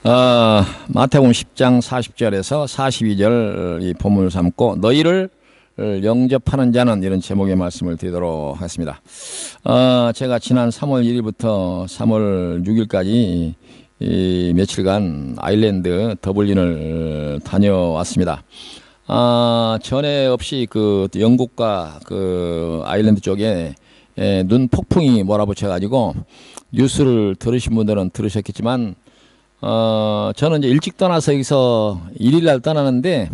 마태복음 10장 40절에서 42절 이 본문을 삼고 너희를 영접하는 자는 이런 제목의 말씀을 드리도록 하겠습니다. 제가 지난 3월 1일부터 3월 6일까지 이 며칠간 아일랜드 더블린을 다녀왔습니다. 전에 없이 그 영국과 그 아일랜드 쪽에 눈 폭풍이 몰아붙여가지고 뉴스를 들으신 분들은 들으셨겠지만 저는 이제 일찍 떠나서 여기서 1일 날 떠나는데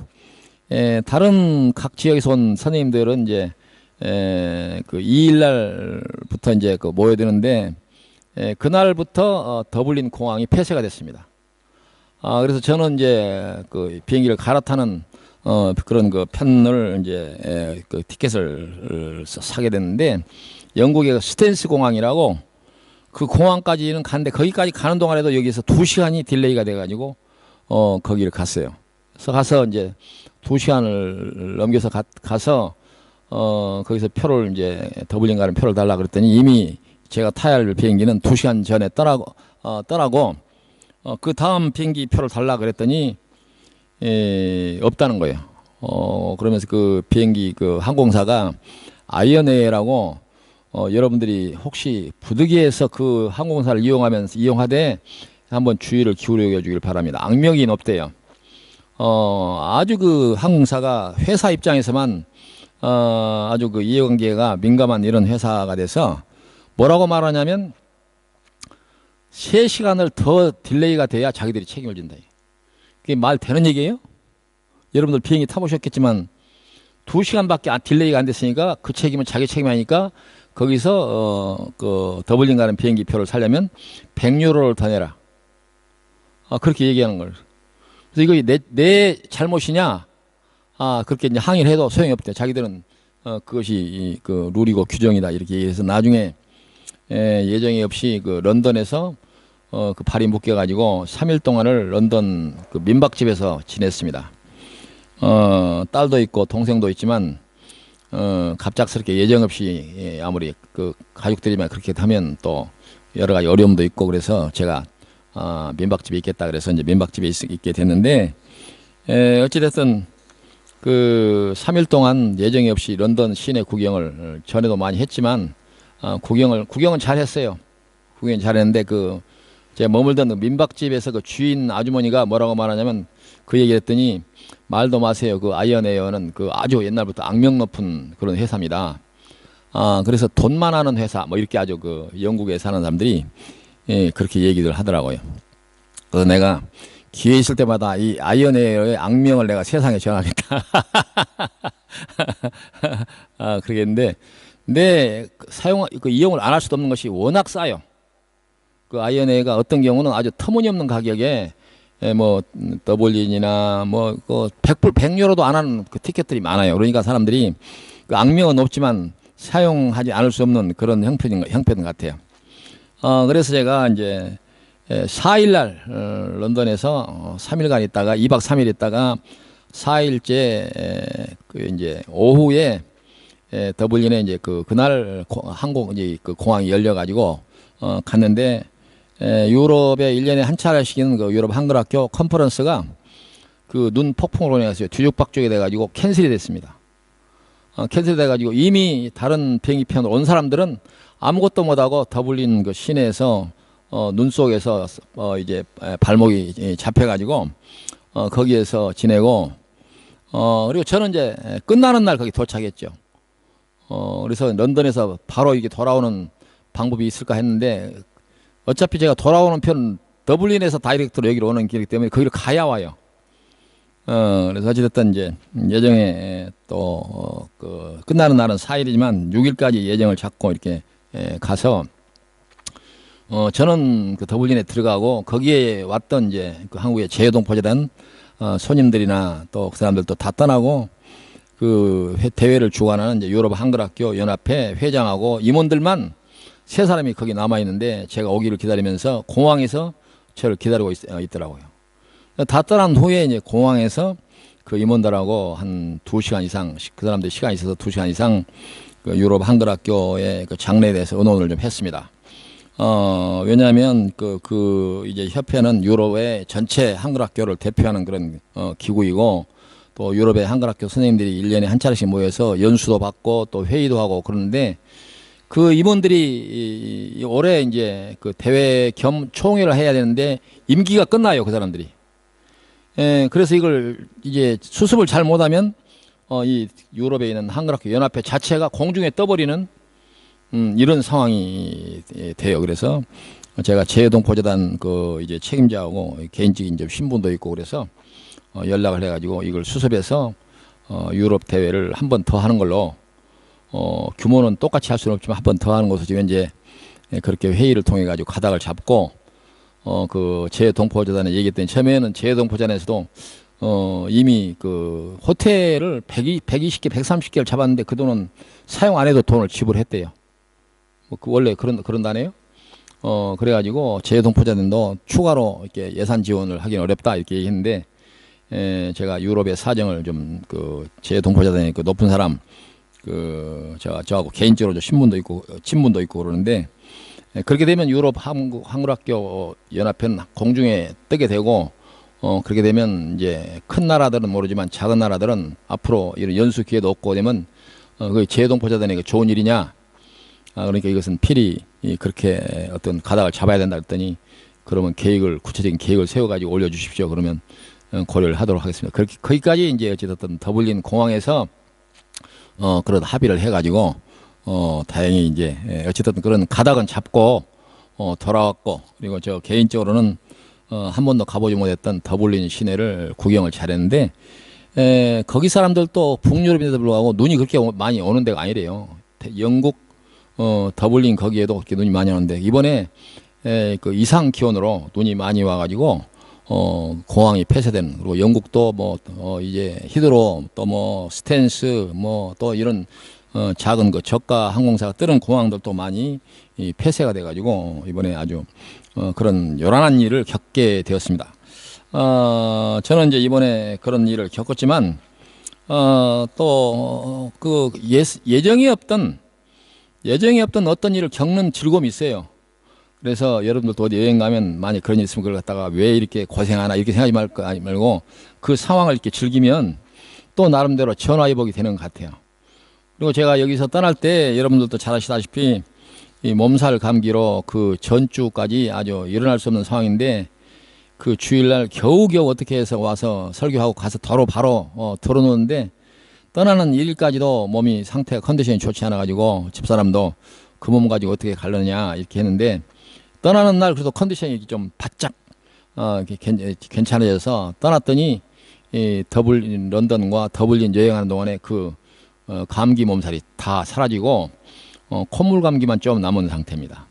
다른 각 지역에서 온 선생님들은 이제 그 2일 날부터 이제 그 모여드는데 그날부터 더블린 공항이 폐쇄가 됐습니다. 그래서 저는 이제 그 비행기를 갈아타는 그런 그 편을 이제 그 티켓을 사게 됐는데 영국의 스탠스 공항이라고 그 공항까지는 갔는데 거기까지 가는 동안에도 여기서 2시간이 딜레이가 돼가지고 거기를 갔어요. 그래서 가서 이제 2시간을 넘겨서 가서 거기서 표를 이제 더블린 가는 표를 달라 그랬더니 이미 제가 타야 할 비행기는 2시간 전에 떠나고 그 다음 비행기 표를 달라 그랬더니 없다는 거예요. 그러면서 그 비행기 그 항공사가 아이언에어라고 여러분들이 혹시 부득이해서 그 항공사를 이용하되 한번 주의를 기울여 주길 바랍니다. 악명이 높대요. 아주 그 항공사가 회사 입장에서만 아주 그 이해관계가 민감한 이런 회사가 돼서 뭐라고 말하냐면 3시간을 더 딜레이가 돼야 자기들이 책임을 진다. 그게 말 되는 얘기예요? 여러분들 비행기 타보셨겠지만 2시간밖에 딜레이가 안 됐으니까 그 책임은 자기 책임이 아니까 거기서 그 더블린 가는 비행기 표를 사려면 100유로를 더 내라. 그렇게 얘기하는 걸. 그래서 이거 내 잘못이냐? 그렇게 이제 항의를 해도 소용이 없대. 자기들은 그것이 그 룰이고 규정이다 이렇게 얘기해서 나중에 예정이 없이 그 런던에서 그 발이 묶여가지고 3일 동안을 런던 그 민박집에서 지냈습니다. 딸도 있고 동생도 있지만 갑작스럽게 예정 없이 아무리 그 가족들이만 그렇게 하면 또 여러 가지 어려움도 있고 그래서 제가 민박집에 있겠다 그래서 이제 민박집에 있게 됐는데 어찌됐든 그 3일 동안 예정이 없이 런던 시내 구경을 전에도 많이 했지만 구경은 잘 했어요. 구경 잘했는데 그 제가 머물던 그 민박집에서 그 주인 아주머니가 뭐라고 말하냐면 그 얘기를 했더니 말도 마세요. 그 아이언에어는 그 아주 옛날부터 악명 높은 그런 회사입니다. 그래서 돈만 하는 회사 뭐 이렇게 아주 그 영국에 사는 사람들이 그렇게 얘기를 하더라고요. 그래서 내가 기회 있을 때마다 이 아이언에어의 악명을 내가 세상에 전하겠다. 그러겠는데 근데 그 이용을 안 할 수도 없는 것이 워낙 싸요. 그 아이언에어가 어떤 경우는 아주 터무니없는 가격에 뭐 더블린이나 뭐 그 100유로도 안 하는 그 티켓들이 많아요. 그러니까 사람들이 그 악명은 높지만 사용하지 않을 수 없는 그런 형편 같아요. 그래서 제가 이제 4일날 런던에서 3일간 있다가 2박 3일 있다가 4일째 그 이제 오후에 더블린에 이제 그날 이제 그 공항이 열려가지고 갔는데 유럽에 1년에 한 차례씩 있는 그 유럽 한글학교 컨퍼런스가 그 눈 폭풍으로 인해서 뒤죽박죽이 돼가지고 캔슬이 됐습니다. 캔슬이 돼가지고 이미 다른 비행기 편으로 온 사람들은 아무것도 못하고 더블린 그 시내에서 눈 속에서 이제 발목이 잡혀가지고 거기에서 지내고 그리고 저는 이제 끝나는 날 거기 도착했죠. 그래서 런던에서 바로 이게 돌아오는 방법이 있을까 했는데 어차피 제가 돌아오는 편은 더블린에서 다이렉트로 여기로 오는 길이기 때문에 거기를 가야 와요. 그래서 어찌됐든 이제 예정에 또 그 끝나는 날은 4일이지만 6일까지 예정을 잡고 이렇게 가서 저는 그 더블린에 들어가고 거기에 왔던 이제 그 한국의 재외동포재단 손님들이나 또 그 사람들도 다 떠나고 그 대회를 주관하는 이제 유럽 한글학교 연합회 회장하고 임원들만 3사람이 거기 남아 있는데 제가 오기를 기다리면서 공항에서 저를 기다리고 있더라고요. 다 떠난 후에 이제 공항에서 그 임원들하고 한 2시간 이상 그 사람들 시간이 있어서 2시간 이상 그 유럽 한글학교의 그 장래에 대해서 의논을 좀 했습니다. 왜냐하면 이제 협회는 유럽의 전체 한글학교를 대표하는 그런 기구이고, 또 유럽의 한글학교 선생님들이 1년에 한 차례씩 모여서 연수도 받고 또 회의도 하고 그러는데, 그 임원들이 올해 이제 그 대회 겸 총회를 해야 되는데 임기가 끝나요, 그 사람들이. 그래서 이걸 이제 수습을 잘 못하면 이 유럽에 있는 한글학교 연합회 자체가 공중에 떠버리는 이런 상황이 돼요. 그래서 제가 재외동포재단 그 이제 책임자하고 개인적인 이제 신분도 있고 그래서 연락을 해가지고 이걸 수습해서 유럽 대회를 한 번 더 하는 걸로, 규모는 똑같이 할 수는 없지만 한 번 더 하는 것으로 지금 이제 그렇게 회의를 통해 가지고 가닥을 잡고, 그 재외동포재단에 얘기했더니 처음에는 재외동포재단에서도 이미 그 호텔을 120개, 130개를 잡았는데 그 돈은 사용 안 해도 돈을 지불했대요. 그 원래 그런다네요. 그래가지고 재외동포재단도 추가로 이렇게 예산 지원을 하기는 어렵다 이렇게 얘기했는데, 제가 유럽의 사정을 좀 그 재외동포재단의 그 높은 사람, 저하고 개인적으로 좀 신분도 있고 친분도 있고 그러는데, 그렇게 되면 유럽 한글학교 연합회는 공중에 뜨게 되고, 그렇게 되면 이제 큰 나라들은 모르지만 작은 나라들은 앞으로 이런 연수 기회도 없고 되면 그 재외동포재단에게 좋은 일이냐. 그러니까 이것은 필히 그렇게 어떤 가닥을 잡아야 된다 했더니, 그러면 구체적인 계획을 세워가지고 올려주십시오. 그러면 고려를 하도록 하겠습니다. 그렇게 거기까지 이제 어찌됐든 더블린 공항에서 그런 합의를 해가지고 다행히 이제 어찌됐든 그런 가닥은 잡고 돌아왔고, 그리고 저 개인적으로는 한 번도 가보지 못했던 더블린 시내를 구경을 잘했는데, 거기 사람들도 북유럽인데도 불구하고 눈이 그렇게 많이 오는 데가 아니래요. 영국 더블린 거기에도 그렇게 눈이 많이 오는데, 이번에 그 이상 기온으로 눈이 많이 와가지고 공항이 폐쇄되는, 그리고 영국도 이제 히드로 또 스탠스 또 이런 작은 그 저가 항공사가 뜨는 공항들도 많이 폐쇄가 돼가지고 이번에 아주 그런 요란한 일을 겪게 되었습니다. 저는 이제 이번에 그런 일을 겪었지만, 또 그 예정이 없던 어떤 일을 겪는 즐거움이 있어요. 그래서 여러분들도 어디 여행 가면 만약 그런 일 있으면 그걸 갖다가 왜 이렇게 고생하나 이렇게 생각하지 말고 그 상황을 이렇게 즐기면 또 나름대로 전화위복이 되는 것 같아요. 그리고 제가 여기서 떠날 때 여러분들도 잘 아시다시피 이 몸살 감기로 그 전주까지 아주 일어날 수 없는 상황인데, 그 주일날 겨우겨우 어떻게 해서 와서 설교하고 가서 바로 털어놓는데, 떠나는 일까지도 몸이 상태가 컨디션이 좋지 않아 가지고 집사람도 그 몸 가지고 어떻게 가려냐 이렇게 했는데, 떠나는 날 그래도 컨디션이 좀 바짝 괜찮아져서 떠났더니 이 런던과 더블린 여행하는 동안에 그 감기 몸살이 다 사라지고 콧물 감기만 좀 남은 상태입니다.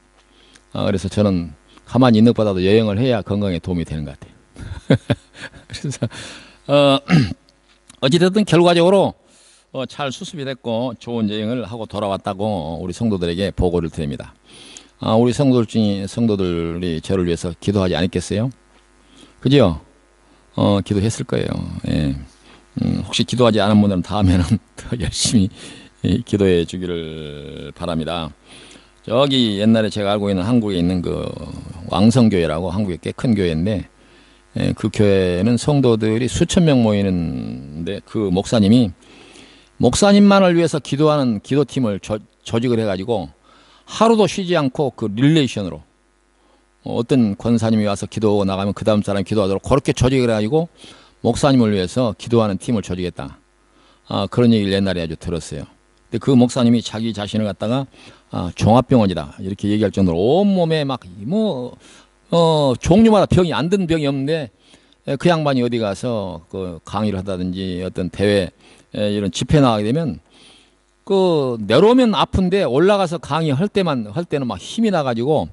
그래서 저는 가만히 있는 것보다도 여행을 해야 건강에 도움이 되는 것 같아요. 그래서 어찌됐든 결과적으로 잘 수습이 됐고 좋은 여행을 하고 돌아왔다고 우리 성도들에게 보고를 드립니다. 우리 성도들이 저를 위해서 기도하지 않았겠어요? 그죠? 기도했을 거예요. 예. 혹시 기도하지 않은 분들은 다음에는 더 열심히 기도해 주기를 바랍니다. 저기 옛날에 제가 알고 있는 한국에 있는 그 왕성교회라고, 한국의 꽤 큰 교회인데, 그 교회는 성도들이 수천 명 모이는데, 그 목사님만을 위해서 기도하는 기도팀을 조직을 해가지고 하루도 쉬지 않고 그 릴레이션으로 어떤 권사님이 와서 기도하고 나가면 그 다음 사람이 기도하도록 그렇게 조직을 해가지고 목사님을 위해서 기도하는 팀을 조직했다. 그런 얘기를 옛날에 아주 들었어요. 근데 그 목사님이 자기 자신을 갖다가 종합병원이다 이렇게 얘기할 정도로 온몸에 막 종류마다 병이 안 든 병이 없는데, 그 양반이 어디 가서 그 강의를 하다든지 어떤 대회 이런 집회 나가게 되면 내려오면 아픈데 올라가서 강의할 때는 막 힘이 나가지고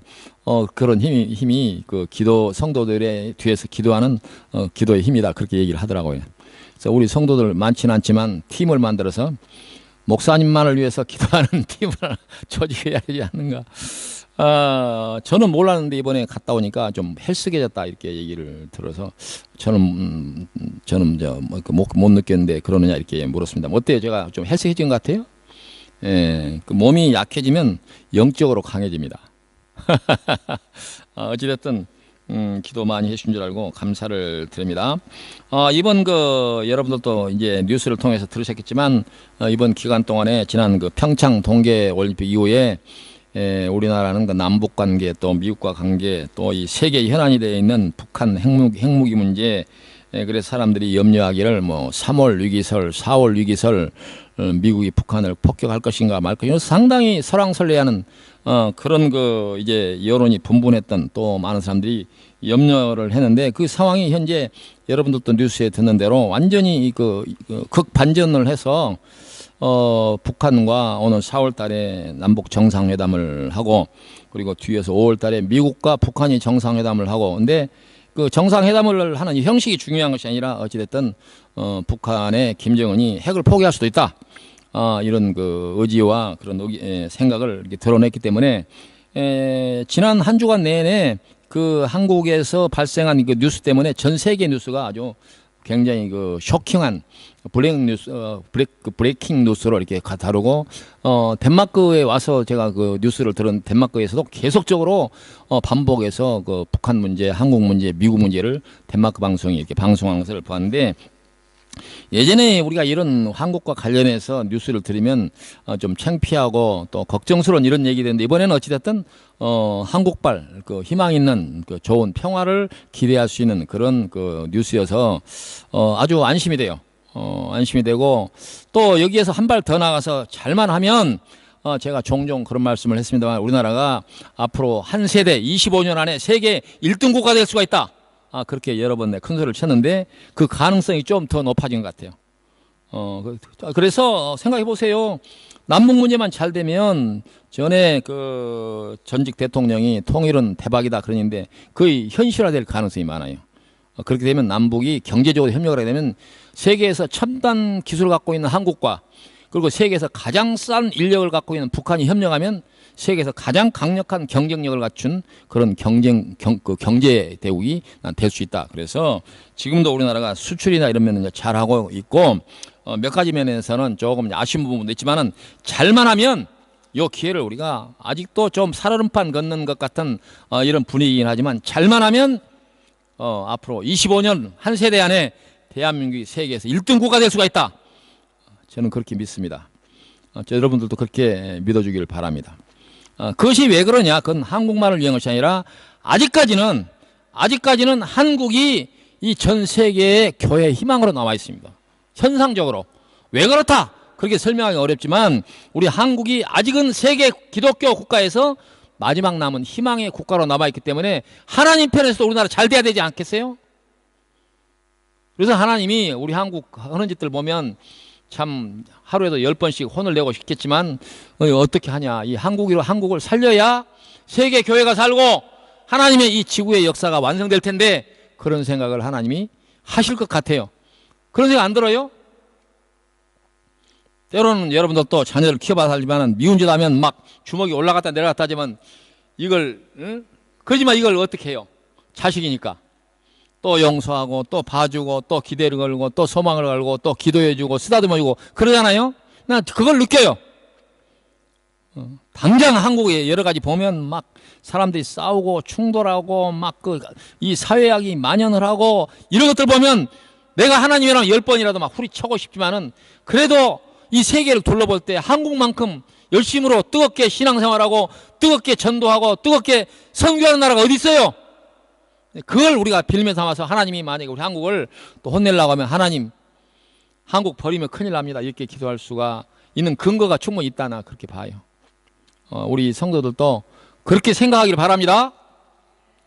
그런 힘이 그 성도들의 뒤에서 기도하는 기도의 힘이다 그렇게 얘기를 하더라고요. 그래서 우리 성도들 많지는 않지만 팀을 만들어서 목사님만을 위해서 기도하는 팀을 조직해야 하지 않는가. 저는 몰랐는데 이번에 갔다 오니까 좀 헬스케졌다 이렇게 얘기를 들어서 저는 못 느꼈는데 그러느냐 이렇게 물었습니다. 어때요? 제가 좀 헬스케진 것 같아요? 예, 그 몸이 약해지면 영적으로 강해집니다. 어찌됐든 기도 많이 해주신 줄 알고 감사를 드립니다. 이번 여러분들도 이제 뉴스를 통해서 들으셨겠지만 이번 기간 동안에 지난 평창 동계 올림픽 이후에 우리나라는 남북 관계 또 미국과 관계 또 이 세계 현안이 되어 있는 북한 핵무기 문제 그래서 사람들이 염려하기를 3월 위기설, 4월 위기설 미국이 북한을 폭격할 것인가 말 것인가 상당히 설왕설래하는 그런 이제 여론이 분분했던 또 많은 사람들이 염려를 했는데 그 상황이 현재 여러분들도 뉴스에 듣는 대로 완전히 극반전을 해서 북한과 오늘 4월 달에 남북 정상회담을 하고 그리고 뒤에서 5월 달에 미국과 북한이 정상회담을 하고 근데 그 정상회담을 하는 형식이 중요한 것이 아니라 어찌됐든 북한의 김정은이 핵을 포기할 수도 있다. 이런 의지와 그런 생각을 이렇게 드러냈기 때문에 지난 한 주간 내내 한국에서 발생한 뉴스 때문에 전 세계 뉴스가 아주 굉장히 쇼킹한 브레이킹 뉴스로 이렇게 다루고 덴마크에 와서 제가 뉴스를 들은 덴마크에서도 계속적으로 반복해서 북한 문제, 한국 문제, 미국 문제를 덴마크 방송이 이렇게 방송하는 것을 봤는데 예전에 우리가 이런 한국과 관련해서 뉴스를 들으면 좀 창피하고 또 걱정스러운 이런 얘기 되는데 이번에는 어찌됐든 한국발 희망 있는 좋은 평화를 기대할 수 있는 그런 뉴스여서 아주 안심이 돼요. 안심이 되고 또 여기에서 한 발 더 나가서 잘만 하면 제가 종종 그런 말씀을 했습니다만 우리나라가 앞으로 한 세대 25년 안에 세계 1등 국가 될 수가 있다. 그렇게 여러 번 큰 소리를 쳤는데 그 가능성이 좀 더 높아진 것 같아요. 그래서 생각해 보세요. 남북 문제만 잘 되면 전에 전직 대통령이 통일은 대박이다 그러는데 거의 현실화될 가능성이 많아요. 그렇게 되면 남북이 경제적으로 협력을 하게 되면 세계에서 첨단 기술을 갖고 있는 한국과 그리고 세계에서 가장 싼 인력을 갖고 있는 북한이 협력하면 세계에서 가장 강력한 경쟁력을 갖춘 그런 경제 대국이 될 수 있다. 그래서 지금도 우리나라가 수출이나 이런 면은 잘하고 있고 몇 가지 면에서는 조금 아쉬운 부분도 있지만은 잘만 하면 이 기회를 우리가 아직도 좀 살얼음판 걷는 것 같은 이런 분위기긴 하지만 잘만 하면 앞으로 25년 한 세대 안에 대한민국이 세계에서 1등 국가 될 수가 있다. 저는 그렇게 믿습니다. 여러분들도 그렇게 믿어주기를 바랍니다. 그것이 왜 그러냐? 그건 한국말을 위한 것이 아니라 아직까지는 한국이 이 전 세계의 교회 희망으로 나와 있습니다. 현상적으로. 왜 그렇다? 그렇게 설명하기 어렵지만 우리 한국이 아직은 세계 기독교 국가에서 마지막 남은 희망의 국가로 남아있기 때문에 하나님 편에서도 우리나라 잘 돼야 되지 않겠어요? 그래서 하나님이 우리 한국 하는 짓들 보면 참 하루에도 10번씩 혼을 내고 싶겠지만 어떻게 하냐. 이 한국을 살려야 세계 교회가 살고 하나님의 이 지구의 역사가 완성될 텐데 그런 생각을 하나님이 하실 것 같아요. 그런 생각 안 들어요? 때로는 여러분들도 자녀를 키워봐 살지만 미운 짓 하면 막 주먹이 올라갔다 내려갔다 하지만 이걸 그러지만 이걸 어떻게 해요? 자식이니까 또 용서하고 또 봐주고 또 기대를 걸고 또 소망을 걸고 또 기도해주고 쓰다듬어주고 그러잖아요. 나 그걸 느껴요. 당장 한국에 여러 가지 보면 막 사람들이 싸우고 충돌하고 막 이 사회악이 만연을 하고 이런 것들 보면 내가 하나님이랑 10번이라도 막 후리쳐고 싶지만은 그래도 이 세계를 둘러볼 때 한국만큼 열심으로 뜨겁게 신앙생활하고 뜨겁게 전도하고 뜨겁게 선교하는 나라가 어디 있어요? 그걸 우리가 빌며 삼아서 하나님이 만약에 우리 한국을 또 혼내려고 하면 하나님 한국 버리면 큰일 납니다. 이렇게 기도할 수가 있는 근거가 충분히 있다나 그렇게 봐요. 우리 성도들도 그렇게 생각하기를 바랍니다.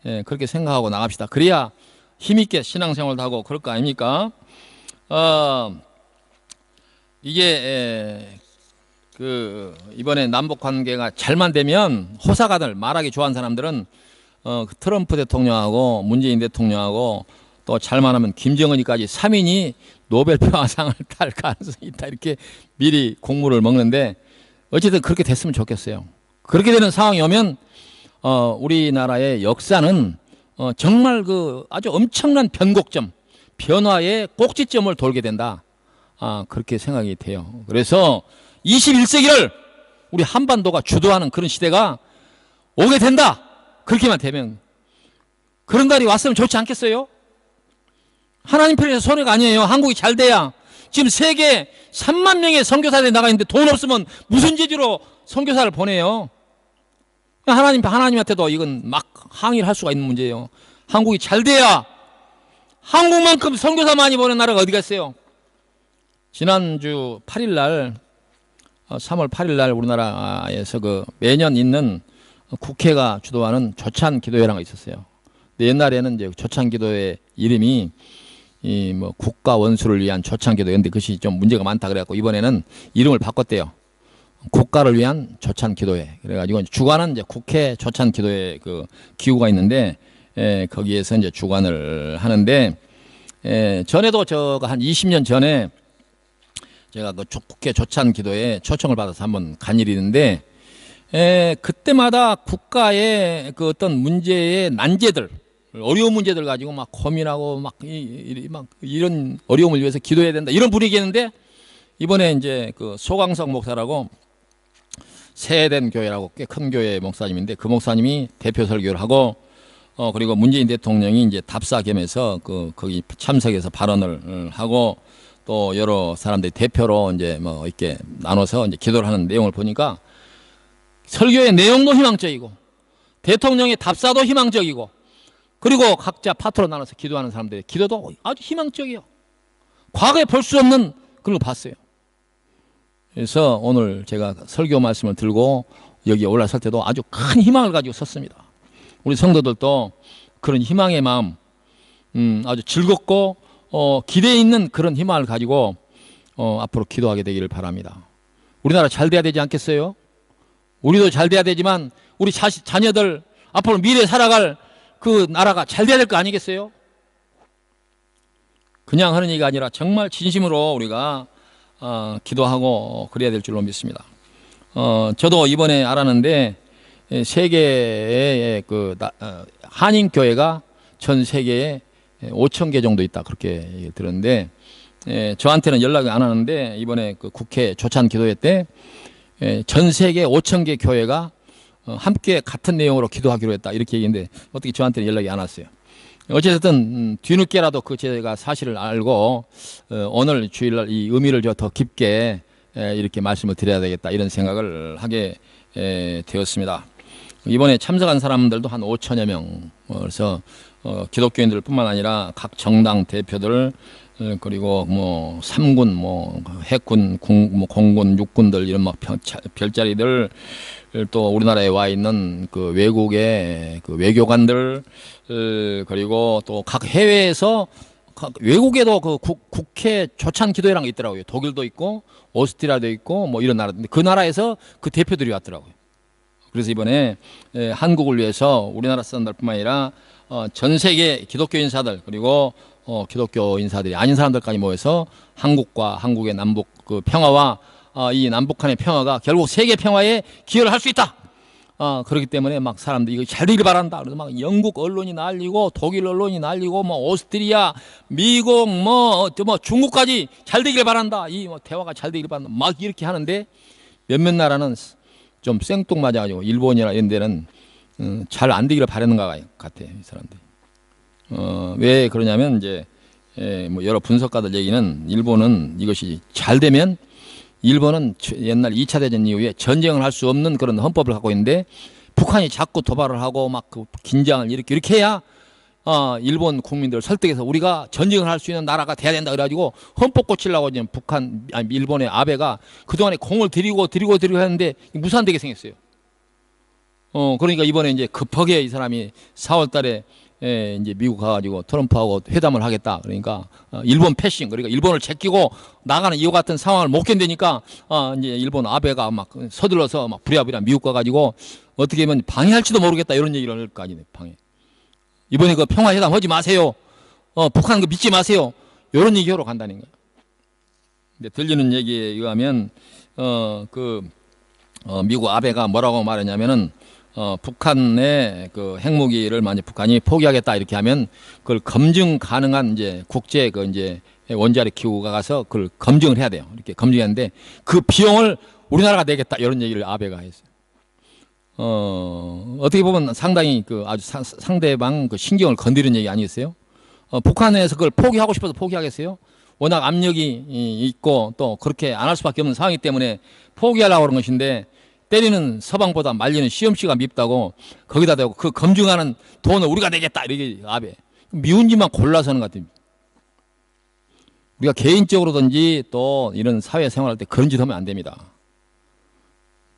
예, 그렇게 생각하고 나갑시다. 그래야 힘있게 신앙생활도 하고 그럴 거 아닙니까? 이게 이번에 남북 관계가 잘만 되면 호사가들 말하기 좋아하는 사람들은 트럼프 대통령하고 문재인 대통령하고 또 잘만 하면 김정은이까지 3인이 노벨 평화상을 탈 가능성이 있다 이렇게 미리 공물을 먹는데 어쨌든 그렇게 됐으면 좋겠어요. 그렇게 되는 상황이 오면 우리나라의 역사는 정말 아주 엄청난 변곡점, 변화의 꼭지점을 돌게 된다. 그렇게 생각이 돼요. 그래서 21세기를 우리 한반도가 주도하는 그런 시대가 오게 된다. 그렇게만 되면. 그런 날이 왔으면 좋지 않겠어요? 하나님 편에서 손해가 아니에요. 한국이 잘 돼야. 지금 세계 3만 명의 선교사들이 나가 있는데 돈 없으면 무슨 재주로 선교사를 보내요? 하나님한테도 이건 막 항의를 할 수가 있는 문제예요. 한국이 잘 돼야. 한국만큼 선교사 많이 보낸 나라가 어디 갔어요? 지난주 8일 날 3월 8일 날 우리나라에서 그 매년 있는 국회가 주도하는 조찬 기도회라는 거 있었어요. 근데 옛날에는 이제 조찬 기도회 이름이 이 뭐 국가 원수를 위한 조찬 기도회인데 그것이 좀 문제가 많다 그래갖고 이번에는 이름을 바꿨대요. 국가를 위한 조찬 기도회. 그래가지고 주관은 이제 국회 조찬 기도회 그 기구가 있는데 거기에서 이제 주관을 하는데 전에도 저가 한 20년 전에 제가 그 국회 조찬 기도에 초청을 받아서 한번 간 일이 있는데 그때마다 국가의 그 어떤 문제의 난제들 어려운 문제들 가지고 막 고민하고 막 이런 어려움을 위해서 기도해야 된다 이런 분위기였는데 이번에 이제 그 소강석 목사라고 세된 교회라고 꽤 큰 교회 목사님인데 그 목사님이 대표 설교를 하고 그리고 문재인 대통령이 이제 답사 겸해서 거기 참석해서 발언을 하고 또 여러 사람들이 대표로 이제 뭐 이렇게 나눠서 이제 기도를 하는 내용을 보니까 설교의 내용도 희망적이고 대통령의 답사도 희망적이고 그리고 각자 파트로 나눠서 기도하는 사람들의 기도도 아주 희망적이에요. 과거에 볼 수 없는 그런 걸 봤어요. 그래서 오늘 제가 설교 말씀을 들고 여기에 올라설 때도 아주 큰 희망을 가지고 섰습니다. 우리 성도들도 그런 희망의 마음 아주 즐겁고 기대에 있는 그런 희망을 가지고 앞으로 기도하게 되기를 바랍니다. 우리나라 잘 돼야 되지 않겠어요? 우리도 잘 돼야 되지만 우리 자녀들 앞으로 미래에 살아갈 그 나라가 잘 돼야 될 거 아니겠어요? 그냥 하는 얘기가 아니라 정말 진심으로 우리가 기도하고 그래야 될 줄로 믿습니다. 저도 이번에 알았는데 세계의 그 한인교회가 전 세계에 5천 개 정도 있다 그렇게 들었는데 저한테는 연락이 안 하는데 이번에 그 국회 조찬 기도회 때 전 세계 5천 개 교회가 함께 같은 내용으로 기도하기로 했다 이렇게 얘기했는데 어떻게 저한테는 연락이 안 왔어요. 어쨌든 뒤늦게라도 그 제가 사실을 알고 오늘 주일날 이 의미를 더 깊게 이렇게 말씀을 드려야 되겠다 이런 생각을 하게 되었습니다. 이번에 참석한 사람들도 한 5천여 명 그래서 기독교인들 뿐만 아니라 각 정당 대표들 그리고 뭐 삼군 뭐 해군 공군 육군들 이런 막 별자리들 또 우리나라에 와 있는 그 외국의 그 외교관들 그리고 또 각 해외에서 외국에도 그 국회 조찬 기도회라는 게 있더라고요. 독일도 있고 오스트리아도 있고 뭐 이런 나라인데 그 나라에서 그 대표들이 왔더라고요. 그래서 이번에 한국을 위해서 우리나라 사람들뿐만 아니라 전 세계 기독교 인사들 그리고 기독교 인사들이 아닌 사람들까지 모여서 한국과 한국의 남북 그 평화와 이 남북한의 평화가 결국 세계 평화에 기여를 할 수 있다. 그렇기 때문에 막 사람들이 이거 잘 되길 바란다. 그래서 막 영국 언론이 날리고 독일 언론이 날리고 뭐 오스트리아, 미국 뭐 중국까지 잘 되길 바란다. 이 뭐 대화가 잘 되길 바란다. 막 이렇게 하는데 몇몇 나라는 좀 생뚱맞아가지고 일본이나 이런 데는 잘 안 되기를 바라는 것 같아요. 이 사람들이. 왜 그러냐면 이제 뭐 여러 분석가들 얘기는 일본은 이것이 잘 되면 일본은 옛날 2차 대전 이후에 전쟁을 할 수 없는 그런 헌법을 갖고 있는데 북한이 자꾸 도발을 하고 막 그 긴장을 이렇게 해야 일본 국민들을 설득해서 우리가 전쟁을 할 수 있는 나라가 돼야 된다 그래가지고 헌법 고치려고 지금 일본의 아베가 그동안에 공을 들이고 했는데 무산되게 생겼어요. 그러니까 이번에 이제 급하게 이 사람이 4월 달에 이제 미국 가가지고 트럼프하고 회담을 하겠다. 그러니까 일본 패싱 그러니까 일본을 제끼고 나가는 이와 같은 상황을 못 견디니까 이제 일본 아베가 막 서둘러서 막 부랴부랴 미국 가가지고 어떻게 하면 방해할지도 모르겠다 이런 얘기를 할 거 아니에요. 방해. 이번에 그 평화회담 하지 마세요. 북한 그 믿지 마세요. 이런 얘기하러 간다는 거예요. 근데 들리는 얘기에 의하면 미국 아베가 뭐라고 말했냐면은 북한의 그 핵무기를 만약 북한이 포기하겠다 이렇게 하면 그걸 검증 가능한 이제 국제 그 이제 원자력 기구가 가서 그걸 검증을 해야 돼요. 이렇게 검증하는데 그 비용을 우리나라가 내겠다 이런 얘기를 아베가 했어요. 어떻게 보면 상당히 그 아주 상대방 그 신경을 건드리는 얘기 아니겠어요? 북한에서 그걸 포기하고 싶어서 포기하겠어요? 워낙 압력이 있고 또 그렇게 안 할 수밖에 없는 상황이기 때문에 포기하려고 그런 것인데, 때리는 서방보다 말리는 시험씨가 밉다고 거기다 대고 그 검증하는 돈을 우리가 내겠다 이렇게 아베 미운 짓만 골라서 하는 것 같아요. 우리가 개인적으로든지 또 이런 사회생활할 때 그런 짓 하면 안 됩니다.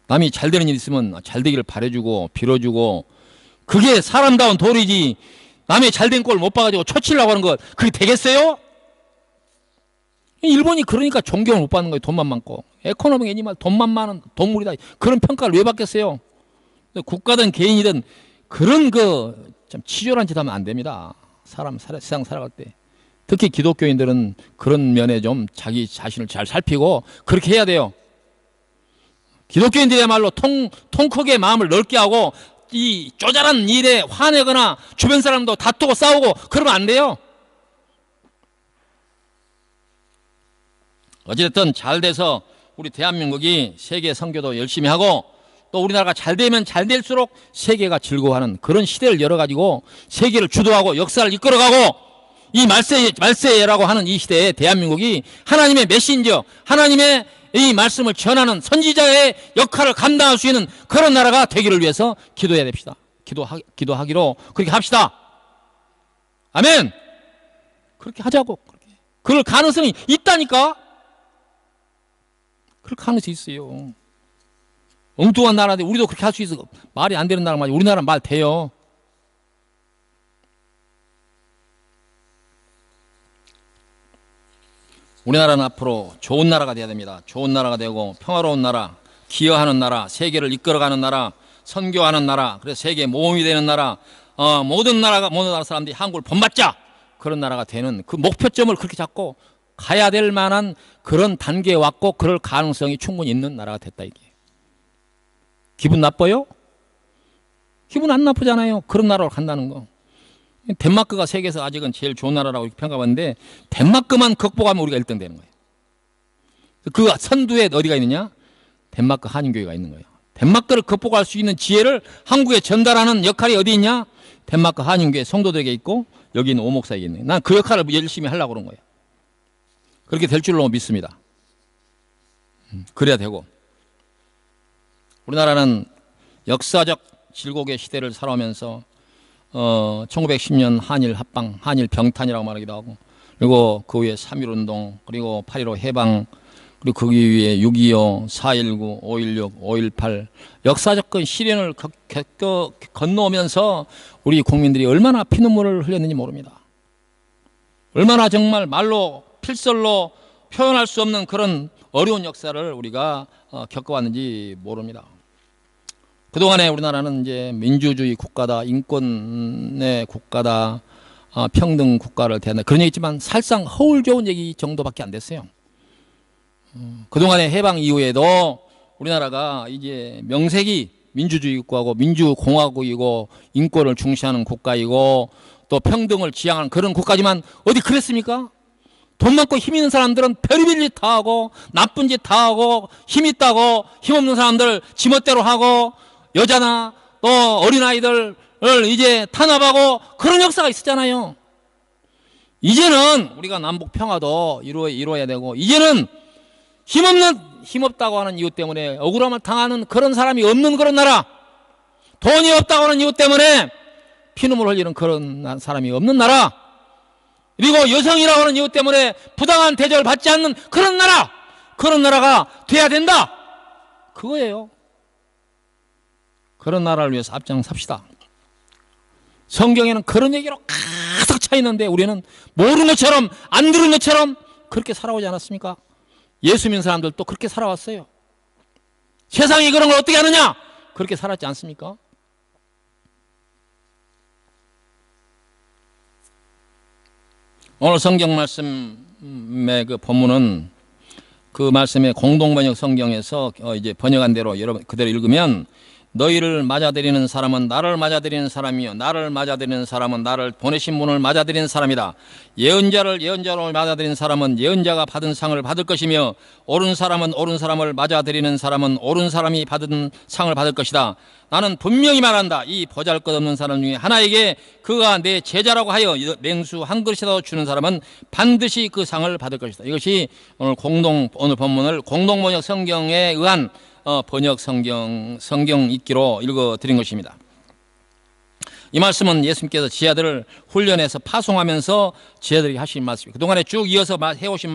남이 잘 되는 일 있으면 잘 되기를 바라주고 빌어주고, 그게 사람다운 도리지. 남의 잘된 꼴 못 봐가지고 초치려고 하는 것, 그게 되겠어요? 일본이 그러니까 존경을 못 받는 거예요. 돈만 많고. 에코노믹 애니멀, 돈만 많은 동물이다. 그런 평가를 왜 받겠어요? 국가든 개인이든 그런 참 치졸한 짓 하면 안 됩니다. 세상 살아갈 때. 특히 기독교인들은 그런 면에 좀 자기 자신을 잘 살피고 그렇게 해야 돼요. 기독교인들이야말로 통 크게 마음을 넓게 하고 이 쪼잘한 일에 화내거나 주변 사람도 다투고 싸우고 그러면 안 돼요. 어쨌든 잘 돼서 우리 대한민국이 세계 선교도 열심히 하고, 또 우리나라가 잘 되면 잘 될수록 세계가 즐거워하는 그런 시대를 열어가지고 세계를 주도하고 역사를 이끌어가고, 이 말세라고 하는 이 시대에 대한민국이 하나님의 메신저, 하나님의 이 말씀을 전하는 선지자의 역할을 감당할 수 있는 그런 나라가 되기를 위해서 기도해야 됩시다. 기도하기로 그렇게 합시다. 아멘. 그렇게 하자고. 그럴 가능성이 있다니까. 그럴 가능성이 있어요. 엉뚱한 나라인데 우리도 그렇게 할 수 있어. 말이 안 되는 나라 말이야. 우리나라 말 돼요. 우리나라는 앞으로 좋은 나라가 돼야 됩니다. 좋은 나라가 되고 평화로운 나라, 기여하는 나라, 세계를 이끌어가는 나라, 선교하는 나라, 그래서 세계 모험이 되는 나라, 모든 나라 사람들이 한국을 본받자, 그런 나라가 되는 그 목표점을 그렇게 잡고 가야 될 만한 그런 단계에 왔고, 그럴 가능성이 충분히 있는 나라가 됐다 이게. 기분 나빠요? 기분 안 나쁘잖아요. 그런 나라로 간다는 거. 덴마크가 세계에서 아직은 제일 좋은 나라라고 이렇게 평가받는데, 덴마크만 극복하면 우리가 1등 되는 거예요. 그 선두에 어디가 있느냐? 덴마크 한인교회가 있는 거예요. 덴마크를 극복할 수 있는 지혜를 한국에 전달하는 역할이 어디 있냐? 덴마크 한인교회 성도들에게 있고 여기 있는 오목사에게 있는 거예요. 난 그 역할을 열심히 하려고 그런 거예요. 그렇게 될 줄로 믿습니다. 그래야 되고, 우리나라는 역사적 질곡의 시대를 살아오면서 1910년 한일 합방, 한일 병탄이라고 말하기도 하고, 그리고 그 위에 3.1운동, 그리고 8.15 해방, 그리고 그 위에 6.25, 4.19, 5.16, 5.18 역사적 그 시련을 건너오면서 우리 국민들이 얼마나 피눈물을 흘렸는지 모릅니다. 얼마나 정말 말로 필설로 표현할 수 없는 그런 어려운 역사를 우리가 겪어왔는지 모릅니다. 그동안에 우리나라는 이제 민주주의 국가다, 인권의 국가다, 평등 국가를 대한다, 그런 얘기지만 사실상 허울 좋은 얘기 정도밖에 안 됐어요. 그동안의 해방 이후에도 우리나라가 이제 명색이 민주주의 국가고 민주공화국이고 인권을 중시하는 국가이고 또 평등을 지향하는 그런 국가지만 어디 그랬습니까? 돈 많고 힘 있는 사람들은 별의별 짓 다 하고 나쁜 짓 다 하고 힘 있다고 힘없는 사람들 지멋대로 하고 여자나 또 어린아이들을 이제 탄압하고 그런 역사가 있었잖아요. 이제는 우리가 남북 평화도 이루어야 되고, 이제는 힘없다고 하는 이유 때문에 억울함을 당하는 그런 사람이 없는 그런 나라, 돈이 없다고 하는 이유 때문에 피눈물 흘리는 그런 사람이 없는 나라, 그리고 여성이라고 하는 이유 때문에 부당한 대접을 받지 않는 그런 나라, 그런 나라가 돼야 된다, 그거예요. 그런 나라를 위해서 앞장섭시다. 성경에는 그런 얘기로 가득 차 있는데 우리는 모르는 것처럼 안 들은 것처럼 그렇게 살아오지 않았습니까? 예수 믿는 사람들도 그렇게 살아왔어요. 세상이 그런 걸 어떻게 하느냐? 그렇게 살았지 않습니까? 오늘 성경 말씀의 그 본문은 그 말씀의 공동번역 성경에서 이제 번역한 대로 여러분 그대로 읽으면 너희를 맞아들이는 사람은 나를 맞아들이는 사람이요 나를 맞아들이는 사람은 나를 보내신 분을 맞아들이는 사람이다. 예언자를 예언자로 맞아들이는 사람은 예언자가 받은 상을 받을 것이며 옳은 사람은 옳은 사람을 맞아들이는 사람은 옳은 사람이 받은 상을 받을 것이다. 나는 분명히 말한다. 이 보잘것없는 사람 중에 하나에게 그가 내 제자라고 하여 맹수 한 그릇이라도 주는 사람은 반드시 그 상을 받을 것이다. 이것이 오늘 본문을 공동번역 성경에 의한 번역 성경 읽기로 읽어드린 것입니다. 이 말씀은 예수님께서 지하들을 훈련해서 파송하면서 지하들에게 하신 말씀입니다. 그동안에 쭉 이어서 해오신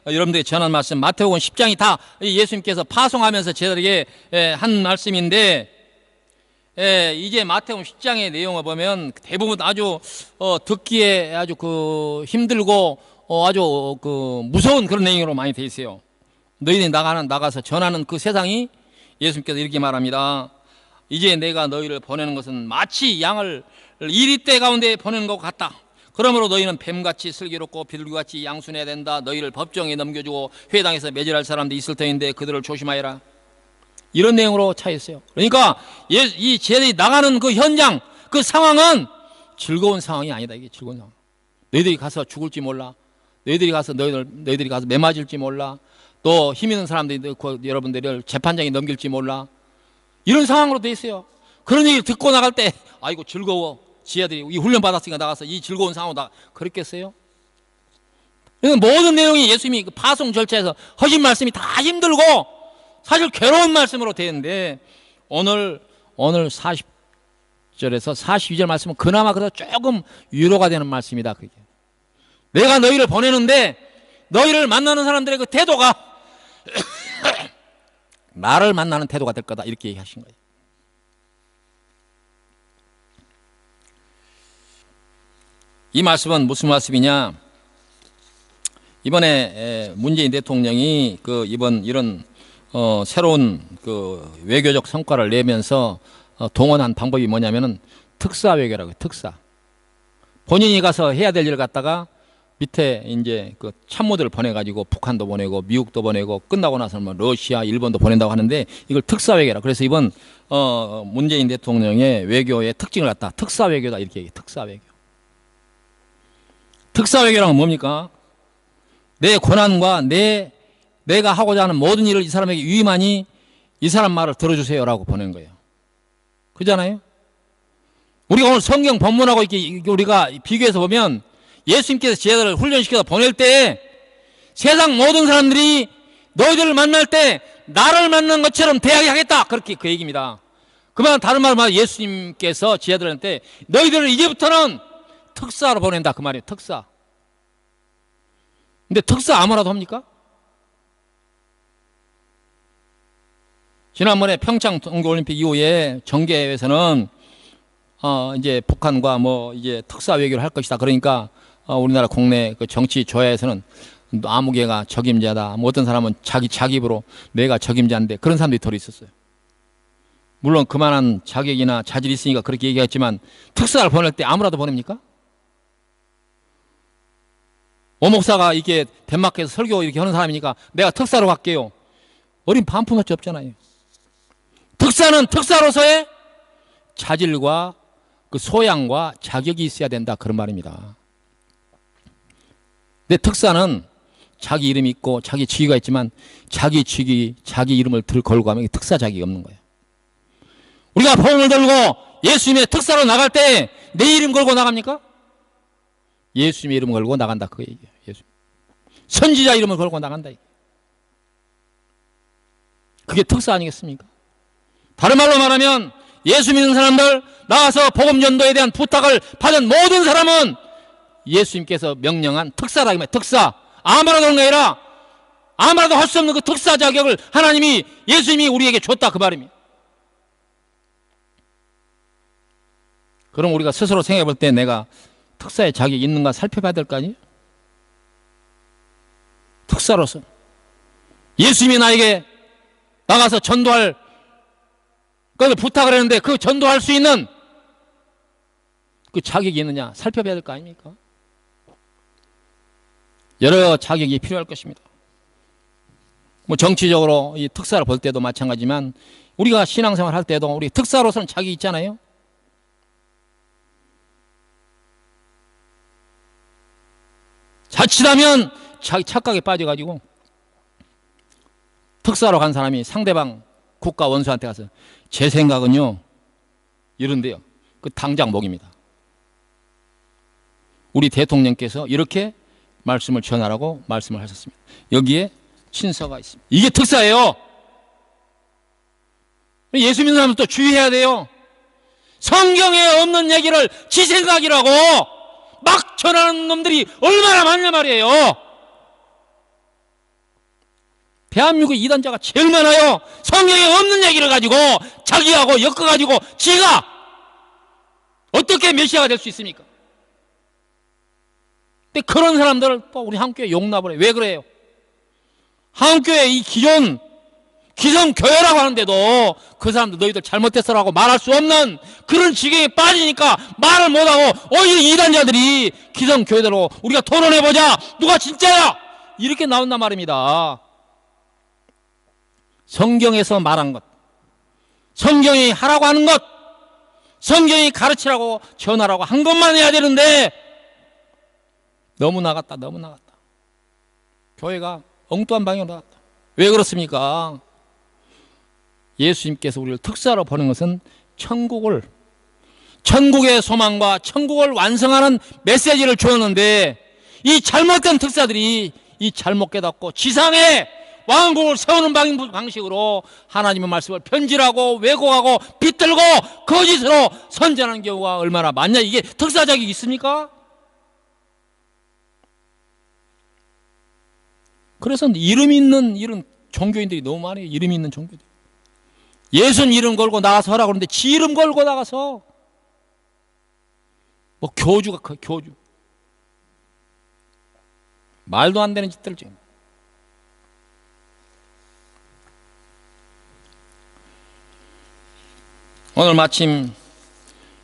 여러분들이 전한 말씀 마태복음 10장이 다 예수님께서 파송하면서 지하들에게 한 말씀인데, 이제 마태복음 10장의 내용을 보면 대부분 아주 듣기에 아주 힘들고 아주 무서운 그런 내용으로 많이 되어 있어요. 너희들이 나가서 전하는 그 세상이, 예수님께서 이렇게 말합니다. 이제 내가 너희를 보내는 것은 마치 양을 이리떼 가운데 보내는 것 같다. 그러므로 너희는 뱀같이 슬기롭고 비둘기같이 양순해야 된다. 너희를 법정에 넘겨주고 회당에서 매질할 사람들이 있을 터인데 그들을 조심하여라. 이런 내용으로 차 있어요. 그러니까 이 쟤들이 나가는 그 현장, 그 상황은 즐거운 상황이 아니다. 이게 즐거운 상황. 너희들이 가서 죽을지 몰라. 너희들이 가서 매 맞을지 몰라. 또 힘 있는 사람들이 여러분들을 재판장에 넘길지 몰라. 이런 상황으로 돼 있어요. 그런 얘기를 듣고 나갈 때 아이고 즐거워. 지하들이 이 훈련 받았으니까 나가서 이 즐거운 상황으로 그랬겠어요? 모든 내용이 예수님이 그 파송 절차에서 하신 말씀이 다 힘들고 사실 괴로운 말씀으로 되는데, 오늘 40절에서 42절 말씀은 그나마 그래도 조금 위로가 되는 말씀이다. 그게. 내가 너희를 보내는데 너희를 만나는 사람들의 그 태도가 나를 만나는 태도가 될 거다. 이렇게 얘기하신 거예요. 이 말씀은 무슨 말씀이냐? 이번에 문재인 대통령이 이번 이런 새로운 외교적 성과를 내면서 동원한 방법이 뭐냐면은 특사 외교라고요. 특사. 본인이 가서 해야 될 일을 갖다가 밑에 이제 참모들을 보내가지고 북한도 보내고 미국도 보내고 끝나고 나서 뭐 러시아, 일본도 보낸다고 하는데 이걸 특사 외교라. 그래서 이번 문재인 대통령의 외교의 특징을 갖다 특사 외교다 이렇게 얘기해요. 특사 외교. 특사 외교란 뭡니까? 내 권한과 내가 하고자 하는 모든 일을 이 사람에게 위임하니 이 사람 말을 들어주세요라고 보낸 거예요. 그렇잖아요? 우리가 오늘 성경 본문하고 이렇게 우리가 비교해서 보면 예수님께서 제자들을 훈련시켜서 보낼 때 세상 모든 사람들이 너희들을 만날 때 나를 만난 것처럼 대하게 하겠다. 그렇게 그 얘기입니다. 그만 다른 말로 말하면 예수님께서 제자들한테 너희들을 이제부터는 특사로 보낸다. 그 말이에요. 특사. 근데 특사 아무나도 합니까? 지난번에 평창 동계올림픽 이후에 정계에서는 이제 북한과 이제 특사 외교를 할 것이다. 그러니까 우리나라 국내 정치 조야에서는 아무개가 적임자다. 어떤 사람은 자기 입으로 내가 적임자인데 그런 사람들이 덜 있었어요. 물론 그만한 자격이나 자질이 있으니까 그렇게 얘기했지만 특사를 보낼 때 아무라도 보냅니까? 오목사가 이렇게 덴마크에서 설교 이렇게 하는 사람이니까 내가 특사로 갈게요. 어린 반푼어치 없잖아요. 특사는 특사로서의 자질과 소양과 자격이 있어야 된다. 그런 말입니다. 근데 특사는 자기 이름이 있고 자기 직위가 있지만 자기 직위, 자기 이름을 걸고 하면 특사 자격이 없는 거예요. 우리가 복음을 들고 예수님의 특사로 나갈 때 내 이름 걸고 나갑니까? 예수님의 이름 걸고 나간다. 그 얘기예요. 예수. 선지자 이름을 걸고 나간다. 그게 특사 아니겠습니까? 다른 말로 말하면 예수 믿는 사람들, 나와서 복음 전도에 대한 부탁을 받은 모든 사람은 예수님께서 명령한 특사라. 특사. 아무나도 그런 게 아니라 아무나도 할 수 없는 그 특사 자격을 하나님이, 예수님이 우리에게 줬다. 그 말입니다. 그럼 우리가 스스로 생각해 볼 때 내가 특사의 자격이 있는가 살펴봐야 될 거 아니에요? 특사로서 예수님이 나에게 나가서 전도할 그걸 부탁을 했는데 그 전도할 수 있는 그 자격이 있느냐 살펴봐야 될 거 아닙니까? 여러 자격이 필요할 것입니다. 정치적으로 이 특사를 볼 때도 마찬가지지만 우리가 신앙생활 할 때도 우리 특사로서는 자기 있잖아요. 자칫하면 자기 착각에 빠져가지고 특사로 간 사람이 상대방 국가 원수한테 가서 제 생각은요 이런데요. 그 당장 목입니다. 우리 대통령께서 이렇게 말씀을 전하라고 말씀을 하셨습니다. 여기에 친서가 있습니다. 이게 특사예요. 예수 믿는 사람은 또 주의해야 돼요. 성경에 없는 얘기를 지 생각이라고 막 전하는 놈들이 얼마나 많냐 말이에요. 대한민국 이단자가 제일 많아요. 성경에 없는 얘기를 가지고 자기하고 엮어가지고 지가 어떻게 메시아가 될 수 있습니까? 근데 그런 사람들을 또 우리 한국교회 용납을 해요. 왜 그래요? 한국교회 이 기존 기성교회라고 하는데도 그 사람들 너희들 잘못했어라고 말할 수 없는 그런 지경에 빠지니까 말을 못하고 오히려 이단자들이 기성교회대로 우리가 토론해보자, 누가 진짜야, 이렇게 나온단 말입니다. 성경에서 말한 것, 성경이 하라고 하는 것, 성경이 가르치라고 전하라고 한 것만 해야 되는데 너무 나갔다. 교회가 엉뚱한 방향으로 나갔다. 왜 그렇습니까? 예수님께서 우리를 특사로 보는 것은 천국의 소망과 천국을 완성하는 메시지를 주었는데 이 잘못된 특사들이 이 잘못 깨닫고 지상에 왕국을 세우는 방식으로 하나님의 말씀을 변질하고 왜곡하고 빗들고 거짓으로 선전하는 경우가 얼마나 많냐. 이게 특사적이 있습니까? 그래서 이름 있는 이런 종교인들이 너무 많아요. 이름 있는 종교들. 예수님 이름 걸고 나가서 하라고 그러는데 지 이름 걸고 나가서 뭐 교주가 교주. 말도 안 되는 짓들 지금. 오늘 마침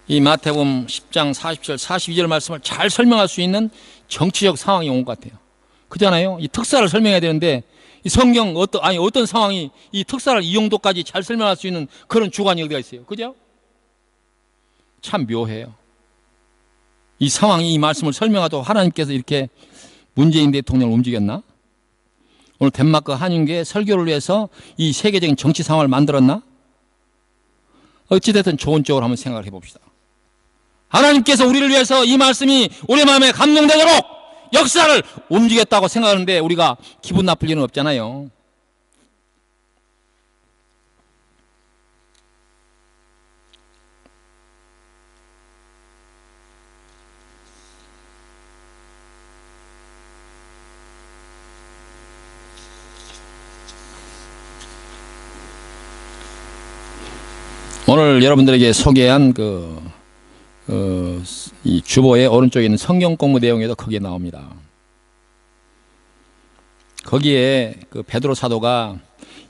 이 마태복음 10장 40절 42절 말씀을 잘 설명할 수 있는 정치적 상황이 온 것 같아요. 그잖아요. 이 특사를 설명해야 되는데 이 성경 어떤 상황이 이 특사를 이 정도까지 잘 설명할 수 있는 그런 주관이 어디가 있어요. 그죠? 참 묘해요. 이 상황이 이 말씀을 설명하도록 하나님께서 이렇게 문재인 대통령을 움직였나? 오늘 덴마크 한인교회 설교를 위해서 이 세계적인 정치 상황을 만들었나? 어찌됐든 좋은 쪽으로 한번 생각을 해봅시다. 하나님께서 우리를 위해서 이 말씀이 우리 마음에 감동되도록 역사를 움직였다고 생각하는데 우리가 기분 나쁠 일은 없잖아요. 오늘 여러분들에게 소개한 이 주보의 오른쪽에 있는 성경 공부 내용에도 거기에 나옵니다. 거기에 그 베드로 사도가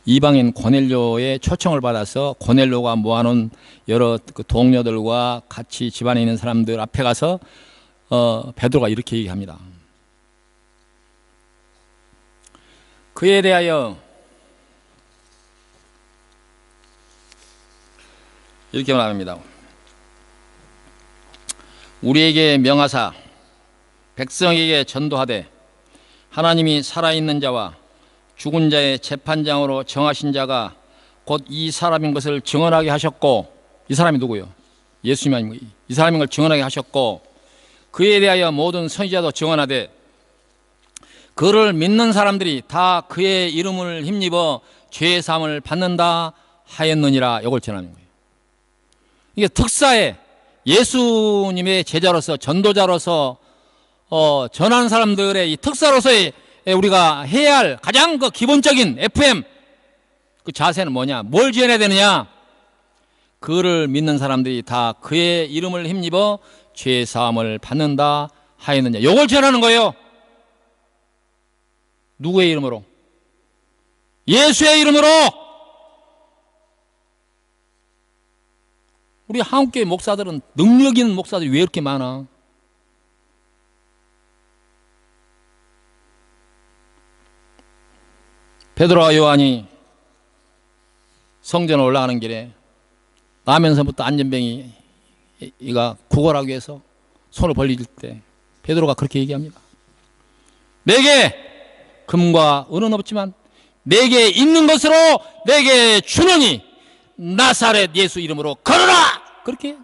이방인 고넬료의 초청을 받아서 고넬료가 모아놓은 여러 그 동료들과 같이 집안에 있는 사람들 앞에 가서 베드로가 이렇게 얘기합니다. 그에 대하여 이렇게 말합니다. 우리에게 명하사 백성에게 전도하되 하나님이 살아있는 자와 죽은 자의 재판장으로 정하신 자가 곧 이 사람인 것을 증언하게 하셨고, 이 사람이 누구요? 예수님 아닙니까? 이 사람인 걸 증언하게 하셨고, 그에 대하여 모든 선지자도 증언하되 그를 믿는 사람들이 다 그의 이름을 힘입어 죄의 사함을 받는다 하였느니라. 이걸 전하는 거예요. 이게 특사에 예수님의 제자로서 전도자로서 전하는 사람들의 이 특사로서의 우리가 해야 할 가장 그 기본적인 FM 그 자세는 뭐냐? 뭘 지어내야 되느냐? 그를 믿는 사람들이 다 그의 이름을 힘입어 죄 사함을 받는다 하였느냐. 이걸 전하는 거예요. 누구의 이름으로? 예수의 이름으로. 우리 한국교회 목사들은 능력 있는 목사들이 왜 이렇게 많아? 베드로와 요한이 성전 올라가는 길에 나면서부터 안전뱅이가 구걸하기 위해서 손을 벌릴 때 베드로가 그렇게 얘기합니다. 내게 금과 은은 없지만 내게 있는 것으로 내게 주노니 나사렛 예수 이름으로 걸어라! 그렇게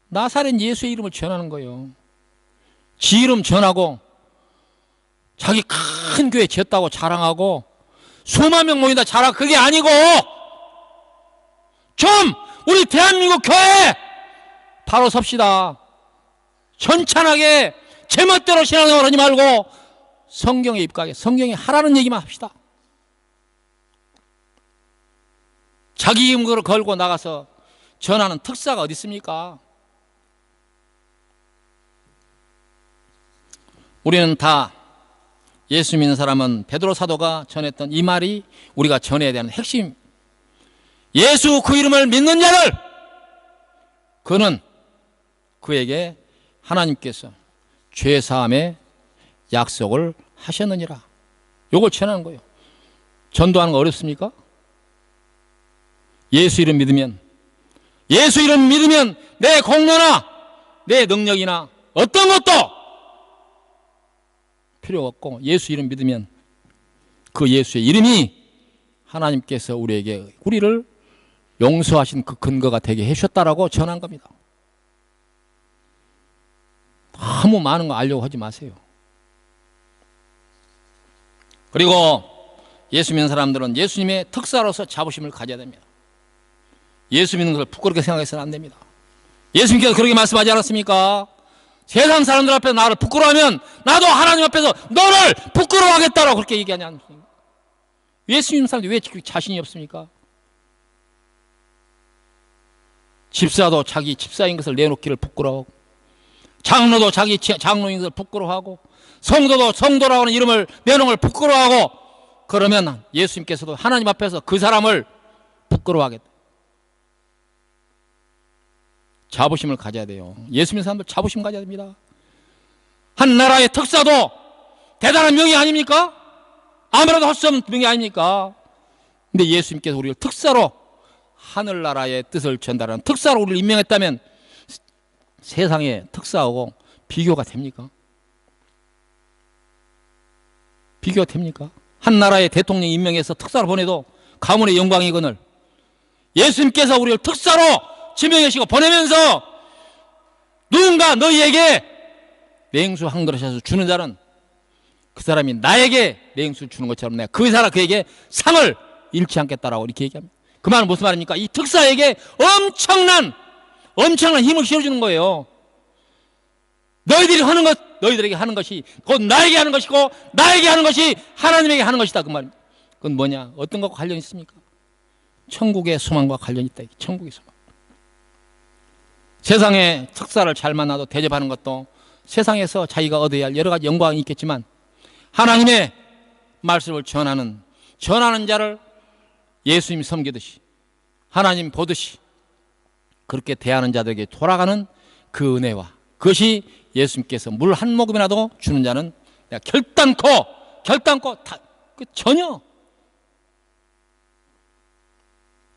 나사렛 예수의 이름을 전하는 거예요. 지 이름 전하고 자기 큰 교회 지었다고 자랑하고 수만 명 모인다 자랑, 그게 아니고 좀 우리 대한민국 교회 바로 섭시다. 천천하게 제멋대로 신앙생활 하지 말고 성경에 입각해 성경에 하라는 얘기만 합시다. 자기 이름을 걸고 나가서 전하는 특사가 어디 있습니까? 우리는 다 예수 믿는 사람은 베드로 사도가 전했던 이 말이 우리가 전해야 되는 핵심. 예수 그 이름을 믿는 자들, 그는 그에게 하나님께서 죄사함의 약속을 하셨느니라. 요걸 전하는 거예요. 전도하는 거 어렵습니까? 예수 이름 믿으면, 예수 이름 믿으면 내 공로나 내 능력이나 어떤 것도 필요 없고, 예수 이름 믿으면 그 예수의 이름이 하나님께서 우리를 용서하신 그 근거가 되게 해주셨다라고 전한 겁니다. 너무 많은 거 알려고 하지 마세요. 그리고 예수 믿는 사람들은 예수님의 특사로서 자부심을 가져야 됩니다. 예수 믿는 것을 부끄럽게 생각해서는 안 됩니다. 예수님께서 그렇게 말씀하지 않았습니까? 세상 사람들 앞에서 나를 부끄러워하면 나도 하나님 앞에서 너를 부끄러워하겠다라고 그렇게 얘기하지 않습니까? 예수 믿는 사람들이 왜 자신이 없습니까? 집사도 자기 집사인 것을 내놓기를 부끄러워하고, 장로도 자기 장로인 것을 부끄러워하고, 성도도 성도라고 하는 이름을 내놓은 걸 부끄러워하고, 그러면 예수님께서도 하나님 앞에서 그 사람을 부끄러워하겠다. 자부심을 가져야 돼요. 예수 믿는 사람들 자부심 가져야 됩니다. 한 나라의 특사도 대단한 명예 아닙니까? 아무래도 할 수 없는 명예 아닙니까? 근데 예수님께서 우리를 특사로, 하늘나라의 뜻을 전달하는 특사로 우리를 임명했다면 세상의 특사하고 비교가 됩니까? 비교가 됩니까? 한 나라의 대통령 임명해서 특사로 보내도 가문의 영광이거늘 예수님께서 우리를 특사로 지명하시고 보내면서 누군가 너희에게 냉수 한 그릇에서 주는 자는 그 사람이 나에게 냉수 주는 것처럼 내가 그 사람 그에게 상을 잃지 않겠다라고 이렇게 얘기합니다. 그 말은 무슨 말입니까? 이 특사에게 엄청난 힘을 실어주는 거예요. 너희들이 하는 것, 너희들에게 하는 것이 곧 나에게 하는 것이고 나에게 하는 것이 하나님에게 하는 것이다. 그 말입니다. 그건 뭐냐? 어떤 것과 관련이 있습니까? 천국의 소망과 관련이 있다. 천국의 소망. 세상에 특사를 잘 만나도 대접하는 것도 세상에서 자기가 얻어야 할 여러 가지 영광이 있겠지만 하나님의 말씀을 전하는 자를 예수님이 섬기듯이 하나님 보듯이 그렇게 대하는 자들에게 돌아가는 그 은혜와, 그것이 예수님께서 물 한 모금이라도 주는 자는 내가 결단코 전혀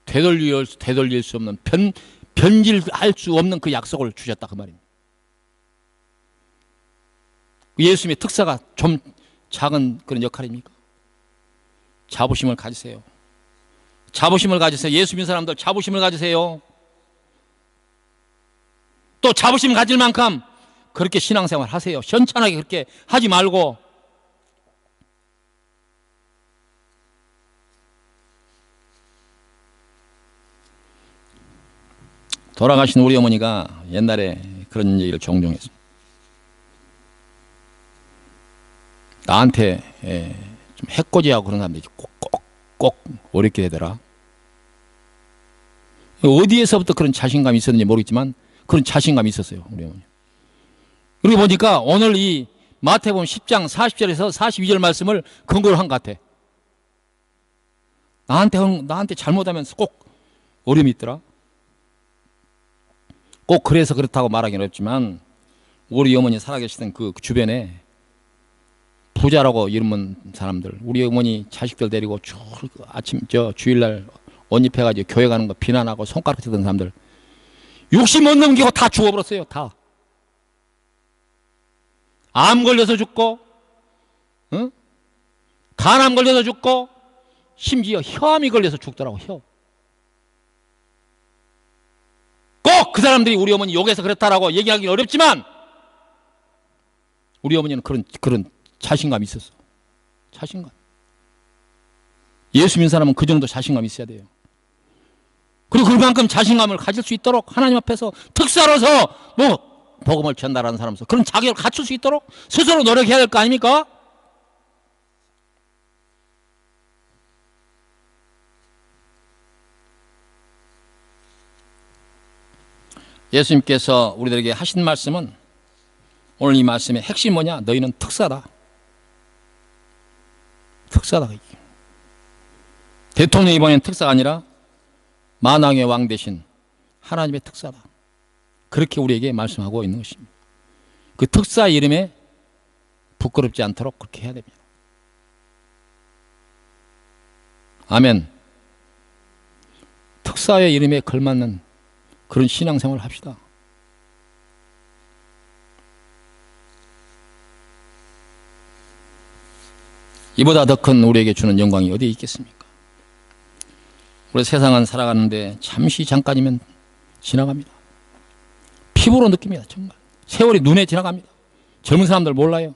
되돌릴 수 없는 변질할 수 없는 그 약속을 주셨다 그 말입니다. 예수님의 특사가 좀 작은 그런 역할입니까? 자부심을 가지세요. 자부심을 가지세요. 예수 믿는 사람들 자부심을 가지세요. 또 자부심 가질 만큼 그렇게 신앙생활 하세요. 현찬하게 그렇게 하지 말고. 돌아가신 우리 어머니가 옛날에 그런 얘기를 종종 했습니다. 나한테 좀 해코지하고 그런 사람들이 꼭 어렵게 되더라. 어디에서부터 그런 자신감이 있었는지 모르겠지만 그런 자신감이 있었어요, 우리 어머니. 그리고 보니까 오늘 이 마태복음 10장 40절에서 42절 말씀을 근거로 한 것 같아. 나한테 잘못하면 꼭 어려움이 있더라. 꼭 그래서 그렇다고 말하기는 어렵지만 우리 어머니 살아계시던 그 주변에 부자라고 이름은 사람들, 우리 어머니 자식들 데리고 아침 주일날 옷 입혀가지고 교회 가는 거 비난하고 손가락 치던 사람들 60 못 넘기고 다 죽어버렸어요. 다. 암 걸려서 죽고, 응? 간암 걸려서 죽고, 심지어 혀암이 걸려서 죽더라고. 혀. 꼭 그 사람들이 우리 어머니 욕해서 그렇다라고 얘기하기는 어렵지만 우리 어머니는 그런 자신감이 있었어. 자신감. 예수 믿는 사람은 그 정도 자신감이 있어야 돼요. 그리고 그만큼 자신감을 가질 수 있도록 하나님 앞에서 특사로서 복음을 전달하는 사람으로서 그런 자격을 갖출 수 있도록 스스로 노력해야 될 거 아닙니까? 예수님께서 우리들에게 하신 말씀은 오늘 이 말씀의 핵심이 뭐냐? 너희는 특사다. 특사다. 대통령이 보낸 특사가 아니라 만왕의 왕 대신 하나님의 특사다. 그렇게 우리에게 말씀하고 있는 것입니다. 그 특사 이름에 부끄럽지 않도록 그렇게 해야 됩니다. 아멘. 특사의 이름에 걸맞는 그런 신앙생활을 합시다. 이보다 더 큰 우리에게 주는 영광이 어디에 있겠습니까? 우리 세상은 살아가는데 잠시 잠깐이면 지나갑니다. 피부로 느낍니다. 정말 세월이 눈에 지나갑니다. 젊은 사람들 몰라요.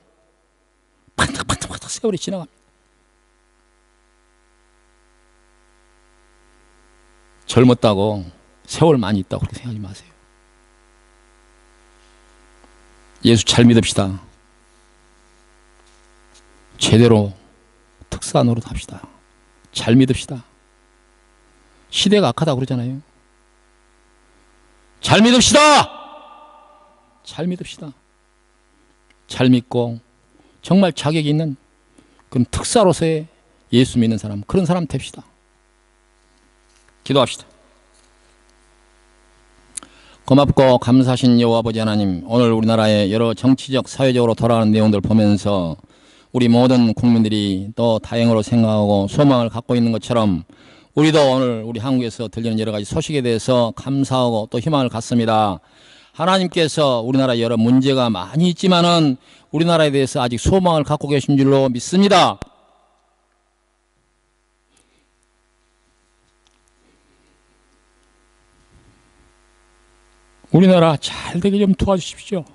반짝반짝 세월이 지나갑니다. 젊었다고 세월 많이 있다고 그렇게 생각하지 마세요. 예수 잘 믿읍시다. 제대로 특사 노릇 합시다. 잘 믿읍시다. 시대가 악하다고 그러잖아요. 잘 믿읍시다. 잘 믿읍시다. 잘 믿고 정말 자격이 있는 그런 특사로서의 예수 믿는 사람, 그런 사람 됩시다. 기도합시다. 고맙고 감사하신 여호와 아버지 하나님, 오늘 우리나라의 여러 정치적 사회적으로 돌아가는 내용들 보면서 우리 모든 국민들이 또 다행으로 생각하고 소망을 갖고 있는 것처럼 우리도 오늘 우리 한국에서 들리는 여러 가지 소식에 대해서 감사하고 또 희망을 갖습니다. 하나님께서 우리나라 여러 문제가 많이 있지만은 우리나라에 대해서 아직 소망을 갖고 계신 줄로 믿습니다. 우리나라 잘 되게 좀 도와주십시오.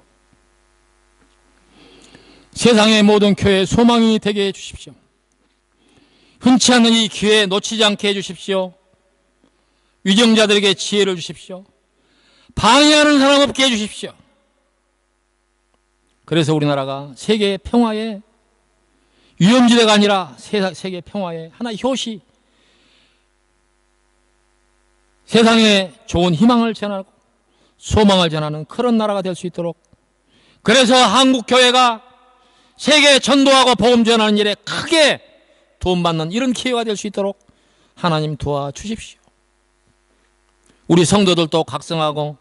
세상의 모든 교회에 소망이 되게 해주십시오. 흔치 않은 이 기회 놓치지 않게 해주십시오. 위정자들에게 지혜를 주십시오. 방해하는 사람 없게 해주십시오. 그래서 우리나라가 세계 평화의 위험지대가 아니라 세계 평화의 하나의 효시, 세상에 좋은 희망을 전하고 소망을 전하는 그런 나라가 될 수 있도록, 그래서 한국교회가 세계에 전도하고 복음 전하는 일에 크게 도움받는 이런 기회가 될 수 있도록 하나님 도와주십시오. 우리 성도들도 각성하고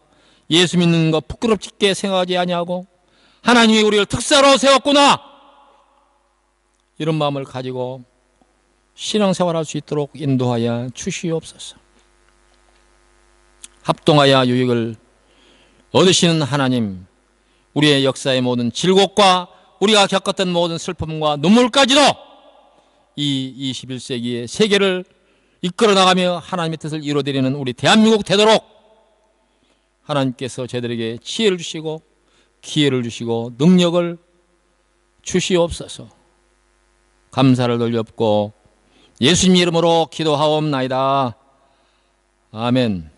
예수 믿는 것 부끄럽게 생각하지 아니하고 하나님이 우리를 특사로 세웠구나, 이런 마음을 가지고 신앙생활할 수 있도록 인도하여 주시옵소서. 합동하여 유익을 얻으시는 하나님, 우리의 역사의 모든 질곡과 우리가 겪었던 모든 슬픔과 눈물까지도 이 21세기의 세계를 이끌어 나가며 하나님의 뜻을 이루어드리는 우리 대한민국 되도록 하나님께서 저희들에게 지혜를 주시고 기회를 주시고 능력을 주시옵소서. 감사를 돌려엎고 예수님 이름으로 기도하옵나이다. 아멘.